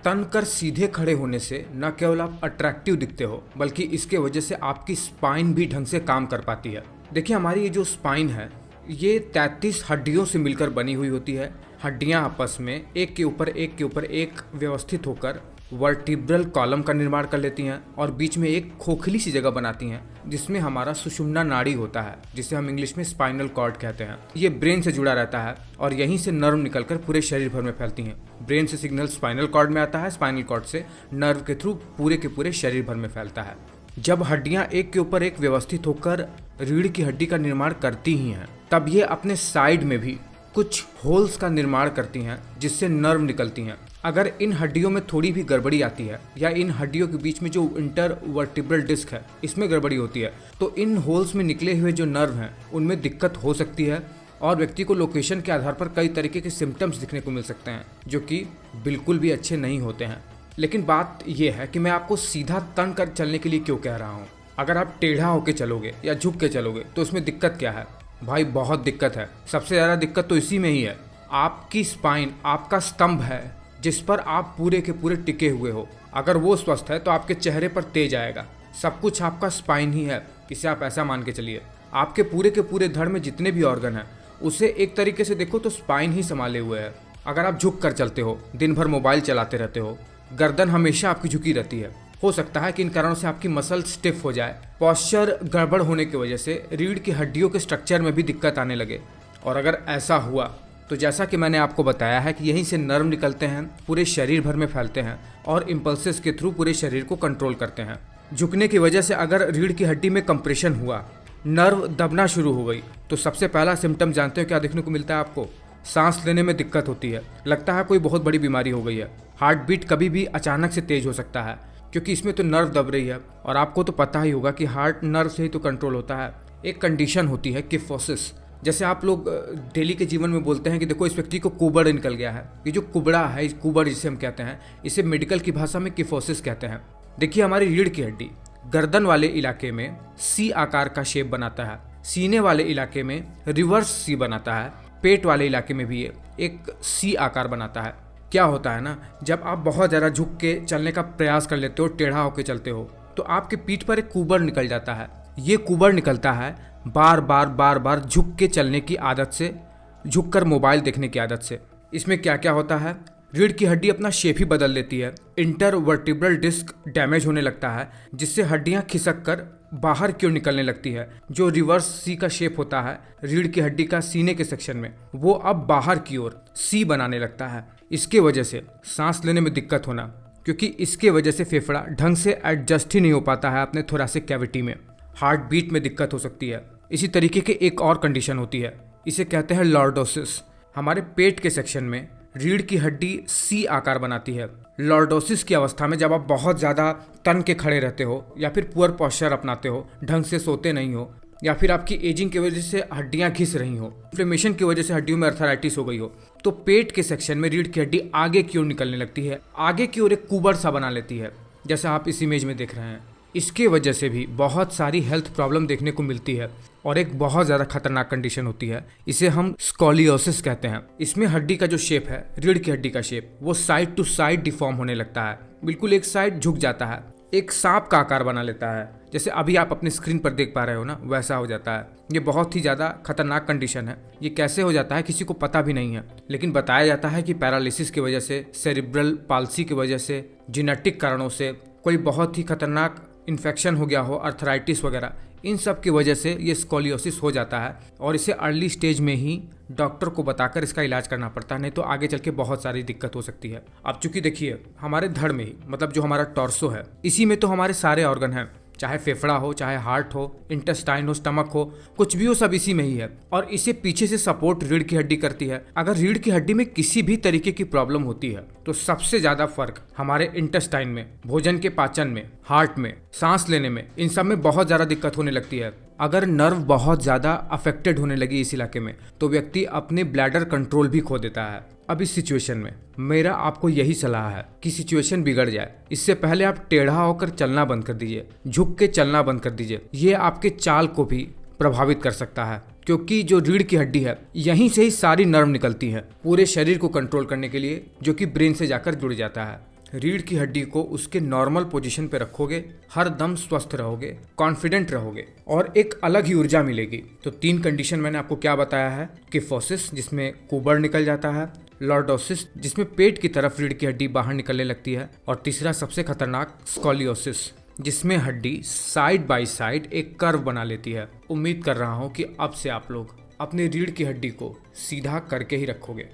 तन कर सीधे खड़े होने से न केवल आप अट्रैक्टिव दिखते हो बल्कि इसके वजह से आपकी स्पाइन भी ढंग से काम कर पाती है। देखिए, हमारी ये जो स्पाइन है ये 33 हड्डियों से मिलकर बनी हुई होती है। हड्डियां आपस में एक के ऊपर एक व्यवस्थित होकर वर्टिब्रल कॉलम का निर्माण कर लेती हैं और बीच में एक खोखली सी जगह बनाती हैं जिसमें हमारा सुषुम्ना नाड़ी होता है, जिसे हम इंग्लिश में स्पाइनल कॉर्ड कहते हैं। ये ब्रेन से जुड़ा रहता है और यहीं से नर्व निकलकर पूरे शरीर भर में फैलती हैं। ब्रेन से सिग्नल स्पाइनल कॉर्ड में आता है, स्पाइनल कॉर्ड से नर्व के थ्रू पूरे के पूरे शरीर भर में फैलता है। जब हड्डियां एक के ऊपर एक व्यवस्थित होकर रीढ़ की हड्डी का निर्माण करती ही हैं, तब ये अपने साइड में भी कुछ होल्स का निर्माण करती हैं जिससे नर्व निकलती हैं। अगर इन हड्डियों में थोड़ी भी गड़बड़ी आती है या इन हड्डियों के बीच में जो इंटरवर्टिब्रल डिस्क है इसमें गड़बड़ी होती है तो इन होल्स में निकले हुए जो नर्व हैं उनमें दिक्कत हो सकती है और व्यक्ति को लोकेशन के आधार पर कई तरीके के सिम्टम्स दिखने को मिल सकते हैं जो कि बिल्कुल भी अच्छे नहीं होते हैं। लेकिन बात यह है कि मैं आपको सीधा तन कर चलने के लिए क्यों कह रहा हूँ। अगर आप टेढ़ा होकर चलोगे या झुक के चलोगे तो उसमें दिक्कत क्या है भाई? बहुत दिक्कत है। सबसे ज़्यादा दिक्कत तो इसी में ही है। आपकी स्पाइन आपका स्तंभ है जिस पर आप पूरे के पूरे टिके हुए हो। अगर वो स्वस्थ है तो आपके चेहरे पर तेज आएगा। सब कुछ आपका स्पाइन ही है, इसे आप ऐसा मान के चलिए। आपके पूरे धड़ में जितने भी ऑर्गन हैं उसे एक तरीके से देखो तो स्पाइन ही संभाले हुए है। अगर आप झुक कर चलते हो, दिन भर मोबाइल चलाते रहते हो, गर्दन हमेशा आपकी झुकी रहती है। हो सकता है कि इन कारणों से आपकी मसल स्टिफ हो जाए, पॉस्चर गड़बड़ होने की वजह से रीढ़ की हड्डियों के स्ट्रक्चर में भी दिक्कत आने लगे। और अगर ऐसा हुआ तो जैसा कि मैंने आपको बताया है कि यहीं से नर्व निकलते हैं, पूरे शरीर भर में फैलते हैं और इम्पल्सेस के थ्रू पूरे शरीर को कंट्रोल करते हैं। झुकने की वजह से अगर रीढ़ की हड्डी में कंप्रेशन हुआ, नर्व दबना शुरू हो गई तो सबसे पहला सिम्टम जानते हो क्या देखने को मिलता है आपको? सांस लेने में दिक्कत होती है। लगता है कोई बहुत बड़ी बीमारी हो गई है। हार्ट बीट कभी भी अचानक से तेज हो सकता है क्योंकि इसमें तो नर्व दब रही है और आपको तो पता ही होगा कि हार्ट नर्व से ही तो कंट्रोल होता है। एक कंडीशन होती है किफोसिस। जैसे आप लोग डेली के जीवन में बोलते हैं कि देखो इस व्यक्ति को कुबड़ निकल गया है। ये जो कुबड़ा है, कुबड़ जिसे हम कहते हैं, इसे मेडिकल की भाषा में किफोसिस कहते हैं। देखिए, हमारी रीढ़ की हड्डी गर्दन वाले इलाके में सी आकार का शेप बनाता है, सीने वाले इलाके में रिवर्स सी बनाता है, पेट वाले इलाके में भी एक सी आकार बनाता है। क्या होता है ना, जब आप बहुत ज़्यादा झुक के चलने का प्रयास कर लेते हो, टेढ़ा होकर चलते हो, तो आपके पीठ पर एक कुबड़ निकल जाता है। ये कुबड़ निकलता है बार बार झुक के चलने की आदत से, झुक कर मोबाइल देखने की आदत से। इसमें क्या क्या होता है, रीढ़ की हड्डी अपना शेप ही बदल लेती है। इंटरवर्टिब्रल डिस्क डैमेज होने लगता है जिससे हड्डियां खिसक कर बाहर की ओर निकलने लगती है। जो रिवर्स सी का शेप होता है रीढ़ की हड्डी का सीने के सेक्शन में, वो अब बाहर की ओर सी बनाने लगता है। इसके वजह से सांस लेने में दिक्कत होना, क्योंकि इसके वजह से फेफड़ा ढंग से एडजस्ट ही नहीं हो पाता है अपने थोरैसिक कैविटी में। हार्ट बीट में दिक्कत हो सकती है। इसी तरीके के एक और कंडीशन होती है, इसे कहते हैं लॉर्डोसिस। हमारे पेट के सेक्शन में रीढ़ की हड्डी सी आकार बनाती है। लॉर्डोसिस की अवस्था में जब आप बहुत ज़्यादा तन के खड़े रहते हो या फिर पुअर पॉस्चर अपनाते हो, ढंग से सोते नहीं हो, या फिर आपकी एजिंग की वजह से हड्डियां घिस रही हो, इन्फ्लेमेशन की वजह से हड्डियों में अर्थराइटिस हो गई हो, तो पेट के सेक्शन में रीढ़ की हड्डी आगे की ओर निकलने लगती है, आगे की ओर एक कुबड़ सा बना लेती है, जैसा आप इस इमेज में देख रहे हैं। इसके वजह से भी बहुत सारी हेल्थ प्रॉब्लम देखने को मिलती है और एक बहुत ज़्यादा खतरनाक कंडीशन होती है, इसे हम स्कोलियोसिस कहते हैं। इसमें हड्डी का जो शेप है, रीढ़ की हड्डी का शेप, वो साइड टू साइड डिफॉर्म होने लगता है। बिल्कुल एक साइड झुक जाता है, एक सांप का आकार बना लेता है। जैसे अभी आप अपने स्क्रीन पर देख पा रहे हो ना, वैसा हो जाता है। ये बहुत ही ज़्यादा खतरनाक कंडीशन है। ये कैसे हो जाता है किसी को पता भी नहीं है, लेकिन बताया जाता है कि पैरालिसिस की वजह से, सेरिब्रल पाल्सी की वजह से, जेनेटिक कारणों से, कोई बहुत ही खतरनाक इन्फेक्शन हो गया हो, अर्थराइटिस वगैरह, इन सब की वजह से ये स्कोलियोसिस हो जाता है और इसे अर्ली स्टेज में ही डॉक्टर को बताकर इसका इलाज करना पड़ता है, नहीं तो आगे चल के बहुत सारी दिक्कत हो सकती है। अब चूंकि देखिए, हमारे धड़ में ही, मतलब जो हमारा टॉर्सो है, इसी में तो हमारे सारे ऑर्गन हैं, चाहे फेफड़ा हो, चाहे हार्ट हो, इंटेस्टाइन हो, स्टमक हो, कुछ भी हो, सब इसी में ही है। और इसे पीछे से सपोर्ट रीढ़ की हड्डी करती है। अगर रीढ़ की हड्डी में किसी भी तरीके की प्रॉब्लम होती है तो सबसे ज्यादा फर्क हमारे इंटेस्टाइन में, भोजन के पाचन में, हार्ट में, सांस लेने में, इन सब में बहुत ज्यादा दिक्कत होने लगती है। अगर नर्व बहुत ज्यादा अफेक्टेड होने लगी इस इलाके में तो व्यक्ति अपने ब्लैडर कंट्रोल भी खो देता है। अब इस सिचुएशन में मेरा आपको यही सलाह है कि सिचुएशन बिगड़ जाए इससे पहले आप टेढ़ा होकर चलना बंद कर दीजिए, झुक के चलना बंद कर दीजिए। ये आपके चाल को भी प्रभावित कर सकता है, क्योंकि जो रीढ़ की हड्डी है, यहीं से ही सारी नर्व निकलती है पूरे शरीर को कंट्रोल करने के लिए, जो कि ब्रेन से जाकर जुड़ जाता है। रीढ़ की हड्डी को उसके नॉर्मल पोजीशन पे रखोगे, हर दम स्वस्थ रहोगे, कॉन्फिडेंट रहोगे और एक अलग ही ऊर्जा मिलेगी। तो 3 कंडीशन मैंने आपको क्या बताया है, किफोसिस जिसमें कुबड़ निकल जाता है, लॉर्डोसिस जिसमें पेट की तरफ रीढ़ की हड्डी बाहर निकलने लगती है, और तीसरा सबसे खतरनाक स्कोलियोसिस जिसमें हड्डी साइड बाय साइड एक कर्व बना लेती है। उम्मीद कर रहा हूँ कि अब से आप लोग अपनी रीढ़ की हड्डी को सीधा करके ही रखोगे।